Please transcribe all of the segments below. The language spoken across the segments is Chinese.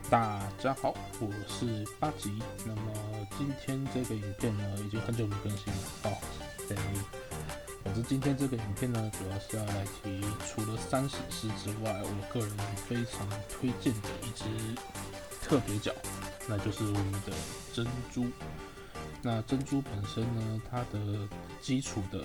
大家好，我是八吉。那么今天这个影片呢，已经很久没更新了哦。对，总之今天这个影片呢，主要是要来提除了三史诗之外，我个人非常推荐的一只特别角，那就是我们的珍珠。那珍珠本身呢，它的基础的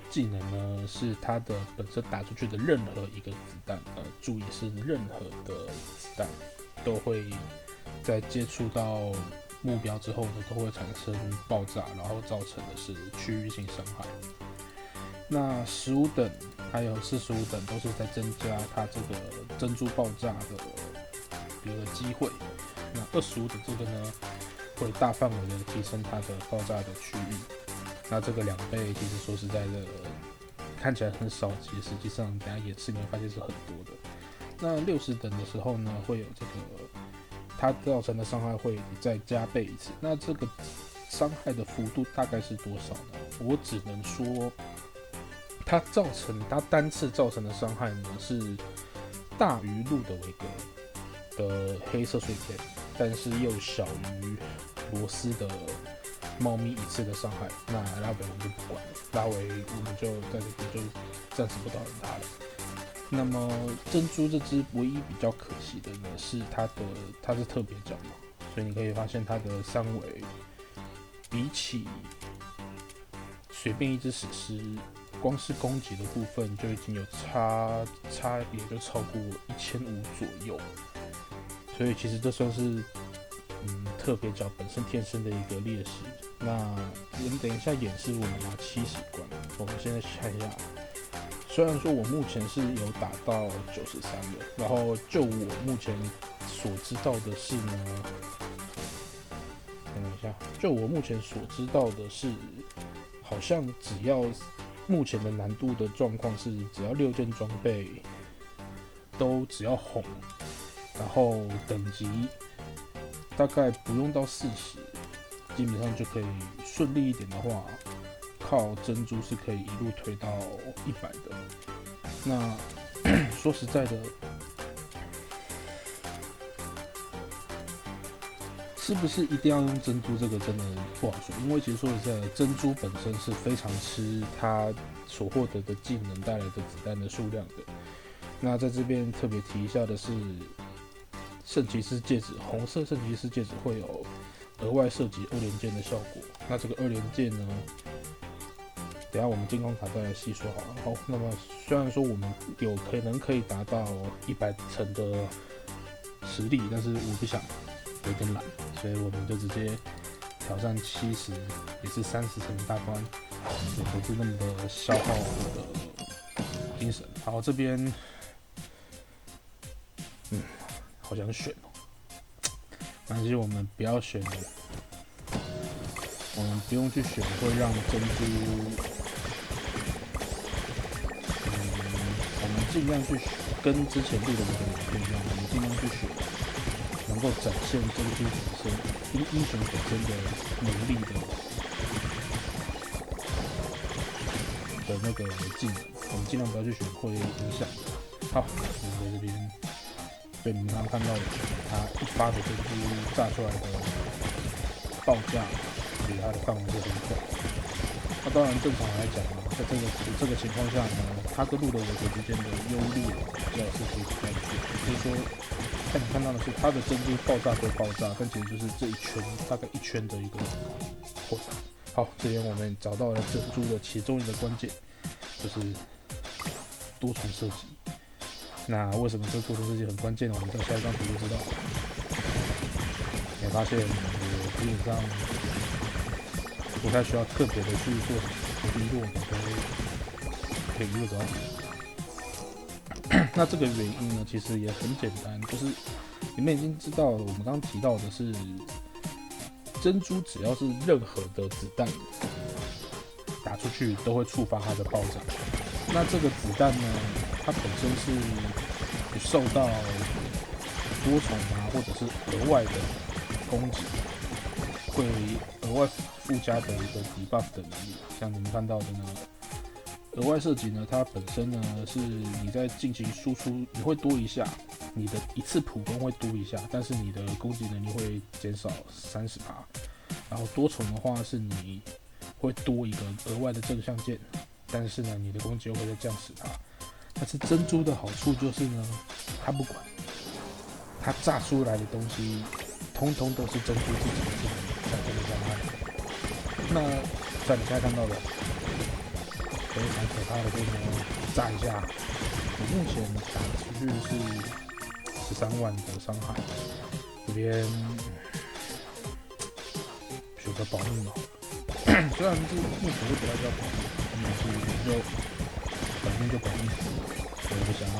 技能呢，是它的本身打出去的任何一个子弹，注意是任何的子弹。都会在接触到目标之后呢，都会产生爆炸，然后造成的是区域性伤害。那15等还有45等都是在增加它这个珍珠爆炸的一个机会。那25等这个呢，会大范围的提升它的爆炸的区域。那这个2倍，其实说实在的，看起来很少，其实实际上等下演示你会发现是很多的。那60等的时候呢，会有这个它造成的伤害会再加倍一次。那这个伤害的幅度大概是多少呢？我只能说，它单次造成的伤害呢是大于路德维格的黑色碎片，但是又小于罗斯的猫咪一次的伤害。那拉维我们就不管了，拉维我们就在这边就暂时不讨论它了。那么珍珠这只唯一比较可惜的呢，是它是特别角嘛，所以你可以发现它的三围比起随便一只史诗，光是攻击的部分就已经有差别就超过1500左右，所以其实这算是特别角本身天生的一个劣势。那我们等一下演示我们拿70关，我们现在看一下。虽然说我目前是有打到93的，然后就我目前所知道的是呢，等一下，就我目前所知道的是，好像只要目前的难度的状况是，只要6件装备都只要红，然后等级大概不用到40，基本上就可以顺利一点的话。靠珍珠是可以一路推到100的。那说实在的，是不是一定要用珍珠？这个真的不好说，因为其实说实在的，珍珠本身是非常吃它所获得的技能带来的子弹的数量的。那在这边特别提一下的是，圣骑士戒指，红色圣骑士戒指会有额外射击2连剑的效果。那这个2连剑呢？等一下我们进攻卡再来细说好了。好，那么虽然说我们有可能可以达到100层的实力，但是我不想，有点懒，所以我们就直接挑战70，也是30层的大关，也不是那么的消耗我的精神。好，这边，好想选哦，没关系，我们不要选。我们不用去选会让珍珠，我们尽量去跟之前录的那个影片一样，我们尽量去选能够展现珍珠本身英雄本身的能力的那个技能，我们尽量不要去选会影响的。好，我们在这边，对你们刚刚看到的，它一发的珍珠炸出来的爆价。它的范围就很广。那当然，正常来讲啊，在这个情况下呢，它跟路德维格之间的优劣比较是可以比较的。所以说，你看到的是它的珍珠爆炸归爆炸，但其实就是这一圈大概1圈的一个扩大。好，这边我们找到了珍珠的其中一个关键，就是多重射击。那为什么这多重射击很关键呢？我们在下一张图就知道。你会发现，我基本上不太需要特别的去做什么低落，我都可以一路走到底。那这个原因呢，其实也很简单，就是你们已经知道了，我们刚刚提到的是，珍珠只要是任何的子弹打出去，都会触发它的爆炸。那这个子弹呢，它本身是不受到多重啊，或者是额外的攻击，会额外附加的一个 debuff 的能力。像你们看到的呢，额外射击呢，它本身呢是你在进行输出，你会多一下，你的一次普攻会多一下，但是你的攻击能力会减少30%。然后多重的话是你会多一个额外的正向键，但是呢，你的攻击又会再降10%。但是珍珠的好处就是呢，它不管，它炸出来的东西，通通都是珍珠自己的技能产生的伤害。那像你现在看到的，非常可怕的这个炸一下，我目前打出去是13万的伤害，这边选择保命了。虽然是目前会比较保命，但是就保命就保命，我不想要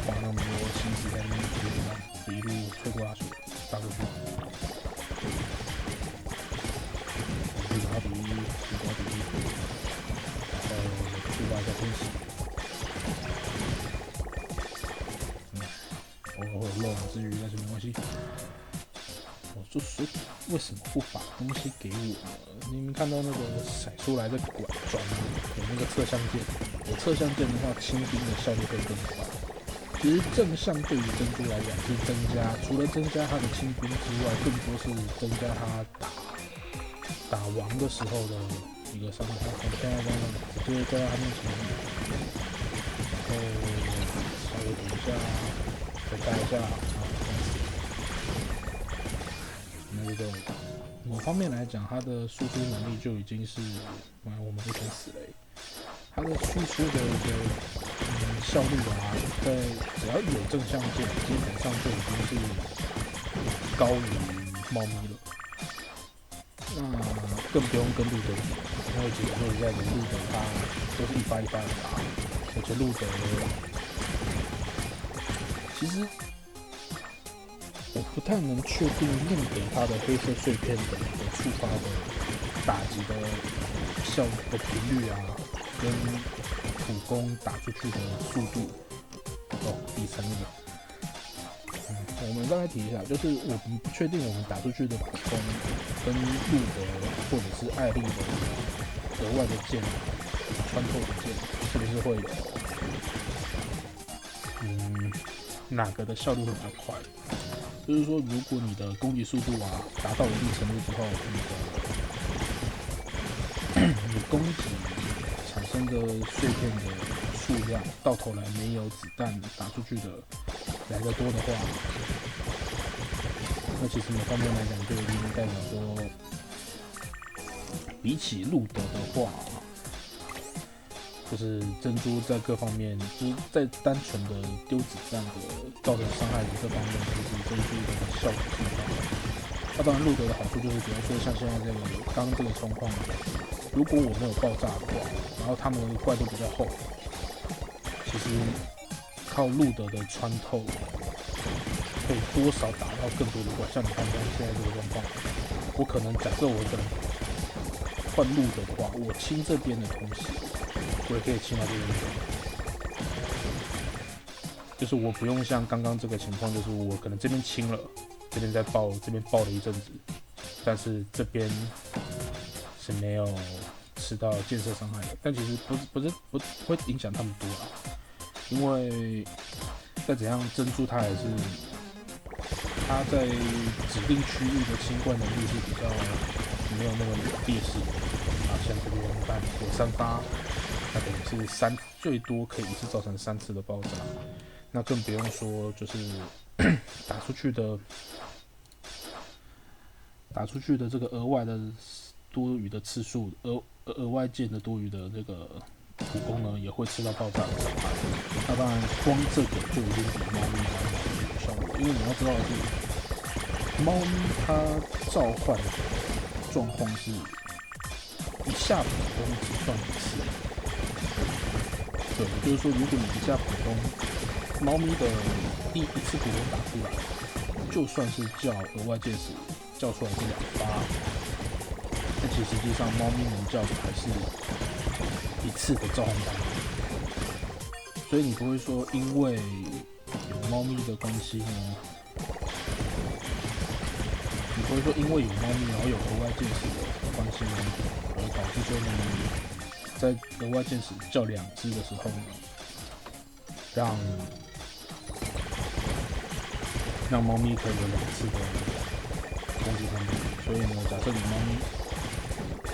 花那么多心思在那边，就一路吹过下去，打过去。1-1，然后触发一下天使，偶尔会有漏网之鱼，但是没关系。我就说为什么不把东西给我呢？你们看到那个甩出来的管转有那个侧向键，有侧向键的话，清兵的效率会更快。其实正向对于珍珠来讲是增加，除了增加它的清兵之外，更多是增加它打王的时候的一个伤害。我现在直接在他面前，然后稍微等一下，再带一下，那个某方面来讲，它的输出能力就已经是，我们就先死了。它的输出的一个效率啊，在只要有正向键，基本上就已经是高于猫咪了。那更不用跟路德比，因为其实说实在的，路德他都是1发1发的打，而且路德其实我不太能确定路德他的黑色碎片的触发的打击的效的频率啊，跟普攻打出去的速度，第3个。我们大概提一下，就是我们不确定我们打出去的普攻跟路德或者是艾丽的额外的剑穿透的剑，是不是会有哪个的效率会比较快？就是说，如果你的攻击速度啊达到一定程度之后，你攻击产生的碎片的数量到头来没有子弹打出去的来得多的话，那其实某方面来讲就已经代表说，比起路德的话，就是珍珠在各方面，就是在单纯的丢子弹的造成伤害的这方面，其实珍珠的效果是很高的。那当然，路德的好处就是，比如说像现在这个刚刚这个状况，如果我没有爆炸的话，然后他们的怪都比较厚，其实靠路德的穿透，可以多少打到更多的怪。像你看现在这个状况，我可能假设我可能换路德的话，我清这边的同时，我也可以清到这边的，就是我不用像刚刚这个情况，就是我可能这边清了，这边在爆，这边爆了一阵子，但是这边是没有吃到建设伤害的。但其实不会影响他们多啦，因为再怎样珍珠它还是它在指定区域的清冠能力是比较没有那么有劣势的。像这边你看有3发，那等于是最多可以一次造成3次的爆炸，那更不用说就是打出去的这个额外的多余的次数，额外键的多余的这个普攻呢，也会吃到爆炸的伤害。那当然，光这个就已经比猫咪来有效果，因为你要知道的是，猫咪它召唤的状况是一下普攻只算1次。对，也就是说，如果你一下普攻，猫咪的第一次普攻打出来，就算是叫额外键时叫出来是2发，但其实实际上猫咪能叫的还是1次的召唤单。所以你不会说因为有猫咪的关系呢，你不会说因为有猫咪然后有额外键时的关系呢，而导致说你在额外键时叫2只的时候呢，让让猫咪可以有2次的攻击判定。所以呢，假设你猫咪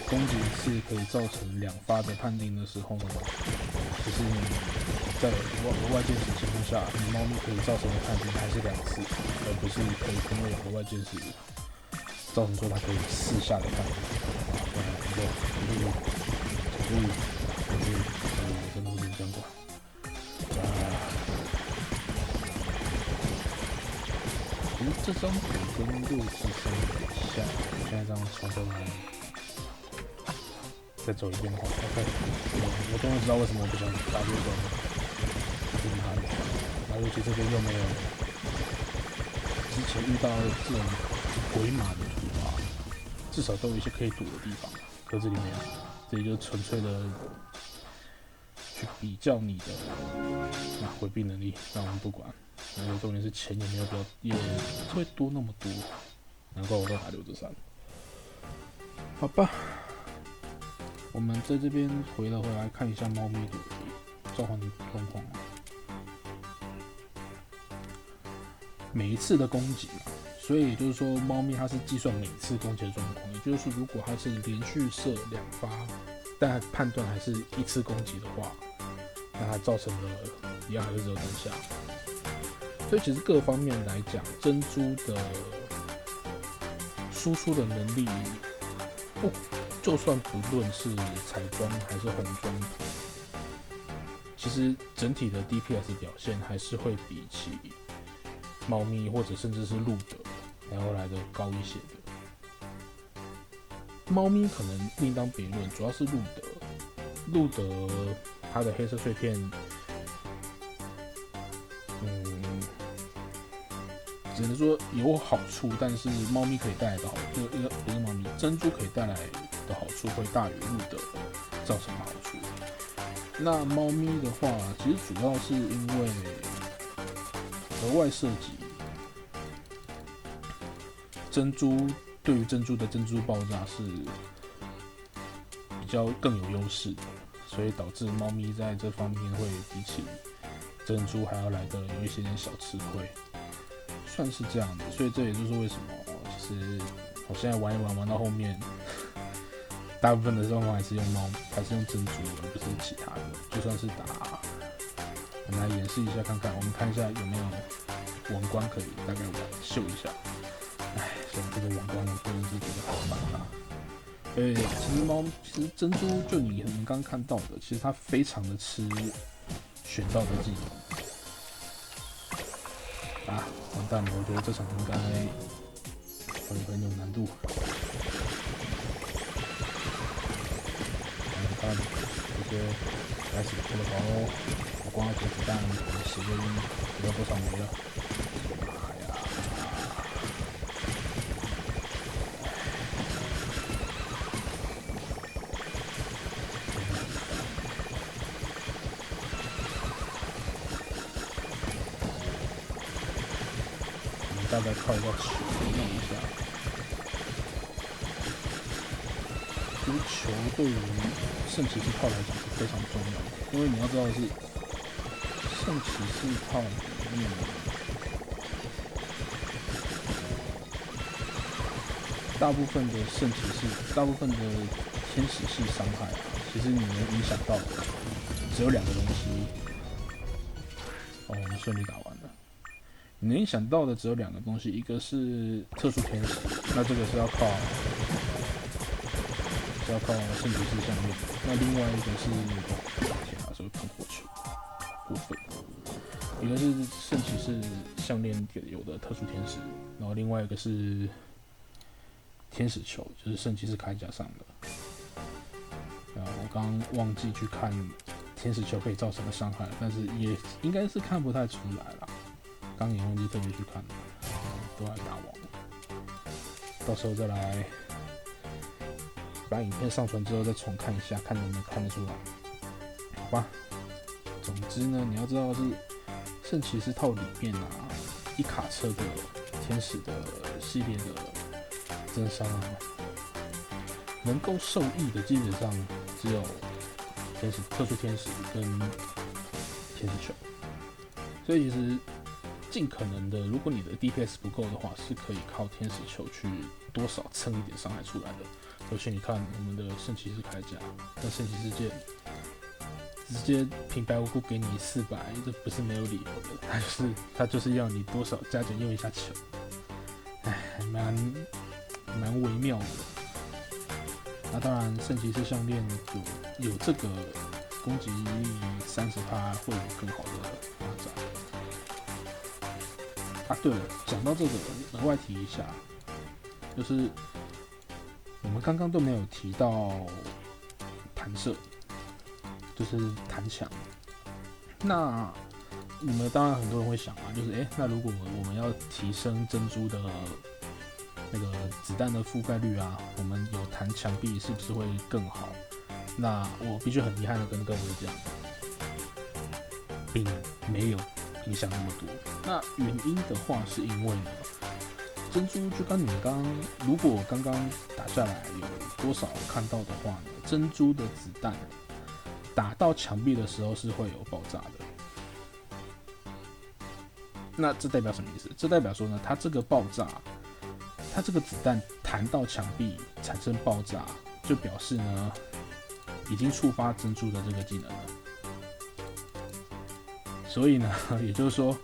攻击1次可以造成2发的判定的时候呢，其实你在额外箭矢情况下，你猫咪可以造成的判定还是2次，而不是可以因为额外箭矢造成说它可以4下的判定。真的不是这样管。其实这张图跟6之3很像，我现在这样从头来再走一遍的话 ，OK， 我终于知道为什么我不想打这种了，去哪里？然后尤其这边又没有之前遇到这种鬼马的图啊，至少都有一些可以躲的地方，可这里没有，这里就纯粹的去比较你的回避能力，那我们不管。重点是钱也没有也会多那么多，难怪我都打6之3。好吧，我们在这边回来看一下猫咪的召唤状况。每一次的攻击嘛，所以也就是说，猫咪它是计算每次攻击的状况，也就是说，如果它是连续射2发，但判断还是1次攻击的话，那它造成的一样还是只有3下。所以其实各方面来讲，珍珠的输出的能力，就算不论是彩装还是红装，其实整体的 DPS 表现还是会比起猫咪或者甚至是路德然后来的高一些的。猫咪可能另当别论，主要是路德它的黑色碎片。只能说有好处，但是猫咪可以带来的好处，不是猫咪，珍珠可以带来的好处会大于路德造成的好处。那猫咪的话，其实主要是因为额外设计，珍珠对于珍珠的珍珠爆炸是比较更有优势的，所以导致猫咪在这方面会比起珍珠还要来的有一些点小吃亏。算是这样的，所以这也就是为什么，就是我现在玩一玩到后面，大部分的状况还是用珍珠，而不是其他的。就算是打，我们来演示一下看看，我们看一下有没有王冠可以大概秀一下。现在这个王冠我个人是觉得好烦啊。其实珍珠就你们刚刚看到的，其实它非常的吃选到的技能。完蛋了！我觉得这场应该很有难度。你看这些开始出了包哦，我光要投子弹，10个音，不知道多少枚了。大概靠一个球弄一下，其实球对于圣骑士套来讲是非常重要的，因为你要知道的是，圣骑士套里面大部分的圣骑士，大部分的天使系伤害其实你能影响到的只有2个东西。我们顺利打完了。你能影响到的只有2个东西，一个是特殊天使，那这个是要靠圣骑士项链，那另外一个是天啊，是会喷火球，过分。一个是圣骑士项链有的特殊天使，然后另外一个是天使球，就是圣骑士铠甲上的。我刚刚忘记去看天使球可以造成的伤害，但是也应该是看不太出来啦。刚也忘记特别去看了，都来打网，到时候再来把影片上传之后再重看一下，看能不能看得出来，好吧？总之呢，你要知道是圣骑士套里面一卡车的天使的系列的增伤能够受益的基本上只有特殊天使跟天使球，所以其实尽可能的，如果你的 DPS 不够的话，是可以靠天使球去多少蹭一点伤害出来的。尤其你看我们的圣骑士铠甲，那圣骑士剑直接平白无故给你400，这不是没有理由的，他就是要你多少加减用一下球，还蛮微妙的。那当然，圣骑士项链有这个攻击力30%会有更好的发展。对了，讲到这个，额外提一下，就是我们刚刚都没有提到弹射，就是弹墙。那你们当然很多人会想啊，就是那如果我们要提升珍珠的那个子弹的覆盖率啊，我们有弹墙壁是不是会更好？那我必须很遗憾的跟各位讲，并没有影响那么多。那原因的话，是因为呢，珍珠就跟你们如果刚刚打下来有多少看到的话呢，珍珠的子弹打到墙壁的时候是会有爆炸的。那这代表什么意思？这代表说呢，它这个爆炸，它这个子弹弹到墙壁产生爆炸，就表示呢，已经触发珍珠的这个技能了。所以呢，也就是说，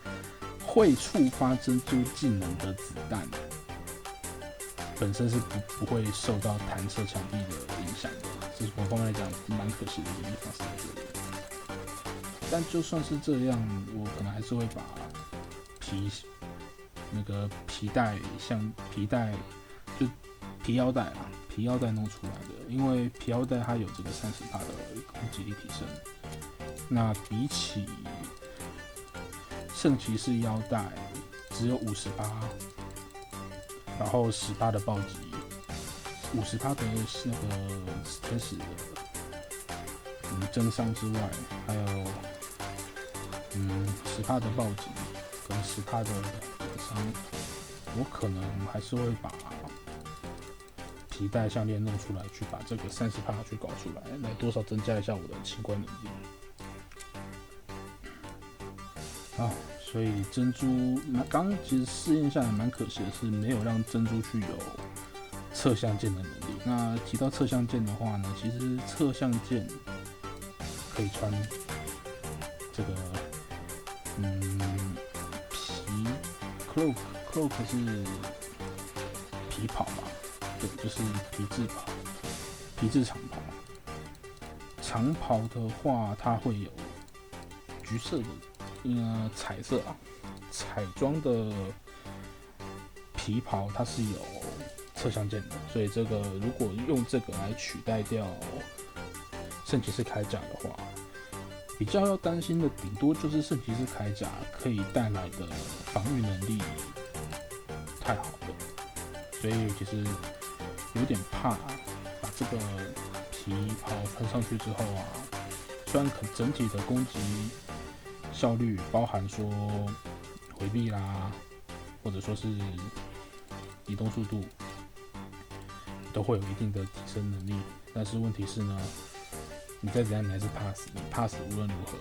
会触发珍珠技能的子弹本身是不会受到弹射墙壁的影响的。这是某方面来讲蛮可惜的一个地方是在这里。但就算是这样，我可能还是会把皮带，像皮带就皮腰带啊，皮腰带弄出来的，因为皮腰带它有这个30%的攻击力提升。那比起圣骑士腰带只有58%，然后18%的暴击，50%的那个天使的增伤之外，还有10%的暴击跟10%的减伤，我可能还是会把皮带项链弄出来，去把这个30%去搞出来，来多少增加一下我的清关能力。好，所以珍珠刚其实试验下来蛮可惜的是，没有让珍珠去有侧向键的能力。那提到侧向键的话呢，其实侧向键可以穿这个cloak 是皮袍吧？对，就是皮质长袍。长袍的话，它会有橘色的。彩色彩妆的皮袍它是有侧向键的，所以这个如果用这个来取代掉圣骑士铠甲的话，比较要担心的顶多就是圣骑士铠甲可以带来的防御能力太好了，所以其实有点怕把这个皮袍穿上去之后啊，虽然整体的攻击效率包含说回避啦，或者说是移动速度，都会有一定的提升能力。但是问题是呢，你再怎样你还是怕死，你怕死无论如何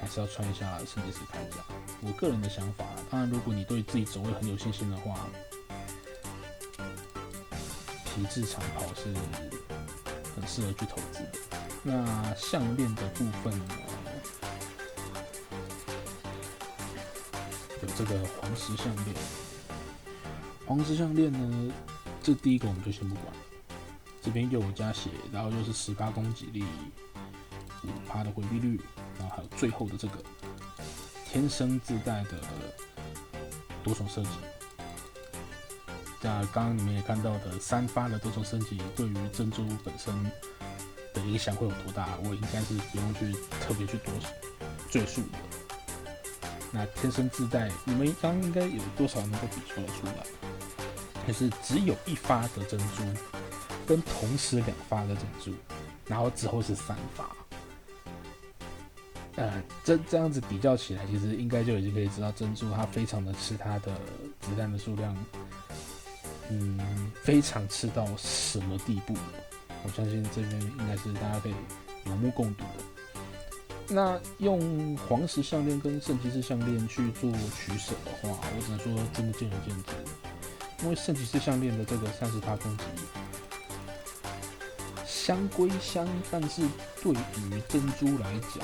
还是要穿一下圣骑士铠甲。我个人的想法，当然如果你对自己走位很有信心的话，皮质长袍是很适合去投资的。那项链的部分呢？有这个黄石项链，黄石项链呢，这第一个我们就先不管，这边又有加血，然后又是18%攻击力，5%的回避率，然后还有最后的这个天生自带的多重射击。那刚刚你们也看到的3发的多重升级，对于珍珠本身的影响会有多大？我应该是不用去特别去多赘述的。那天生自带，你们刚刚应该有多少能够比较得出来？就是只有1发的珍珠，跟同时2发的珍珠，然后之后是3发。这样子比较起来，其实应该就已经可以知道珍珠它非常的吃它的子弹的数量，非常吃到什么地步了。我相信这边应该是大家可以有目共睹的。那用黄石项链跟圣骑士项链去做取舍的话，我只能说真的见仁见智。因为圣骑士项链的这个30%攻击，香归香，但是对于珍珠来讲，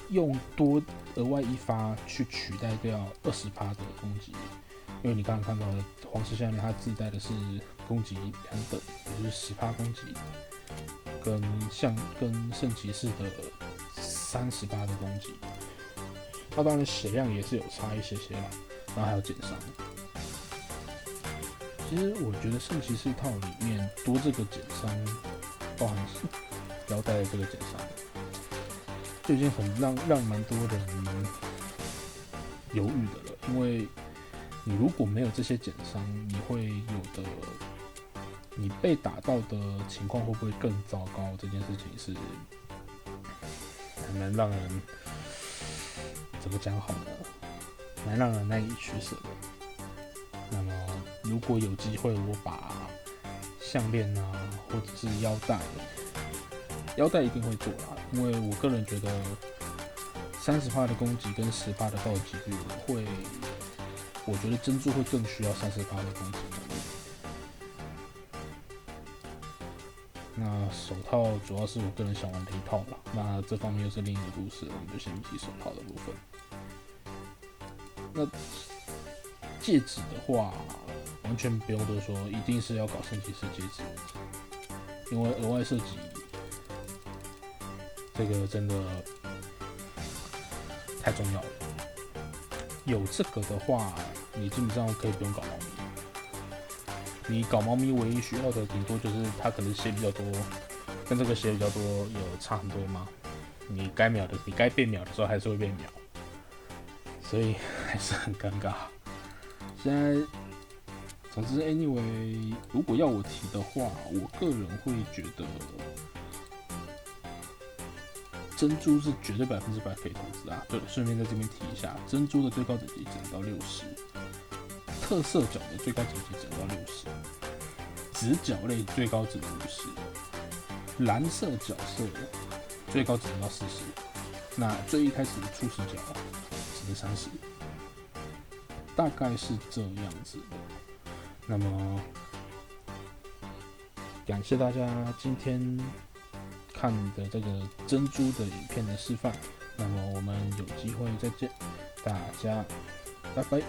用多额外一发去取代掉20%的攻击，因为你刚刚看到的黄石项链，它自带的是攻击2等，也就是10%攻击，跟圣骑士的30%的攻击。那当然血量也是有差一些啦，然后还有减伤。其实我觉得圣骑士套里面多这个减伤，包含腰带的这个减伤，就已经很让蛮多人犹豫的了。因为你如果没有这些减伤，你会有的，你被打到的情况会不会更糟糕？这件事情是很难让人怎么讲好呢？蛮让人难以取舍的。那么，如果有机会，我把项链啊，或者是腰带一定会做啦，因为我个人觉得30%的攻击跟10%的暴击率我觉得珍珠会更需要30%的攻击能力。那手套主要是我个人想玩的一套啦，那这方面又是另一个故事了，我们就先提手套的部分。那戒指的话，完全不用多说，一定是要搞圣骑士戒指，因为额外设计这个真的太重要了。有这个的话，你基本上可以不用搞猫咪。你搞猫咪唯一需要的，顶多就是它可能血比较多，跟这个血比较多有差很多吗？你该被秒的时候还是会被秒，所以还是很尴尬。现在，总之 ，anyway， 如果要我提的话，我个人会觉得珍珠是绝对100%可以投资啊。对了，顺便在这边提一下，珍珠的最高等级只能到60，特色角的最高等级只能到60，直角类最高只能50，蓝色角色最高只能到40，那最一开始的初始角只能30。大概是这样子的。那么，感谢大家今天看的这个珍珠的影片的示范。那么我们有机会再见，大家拜拜。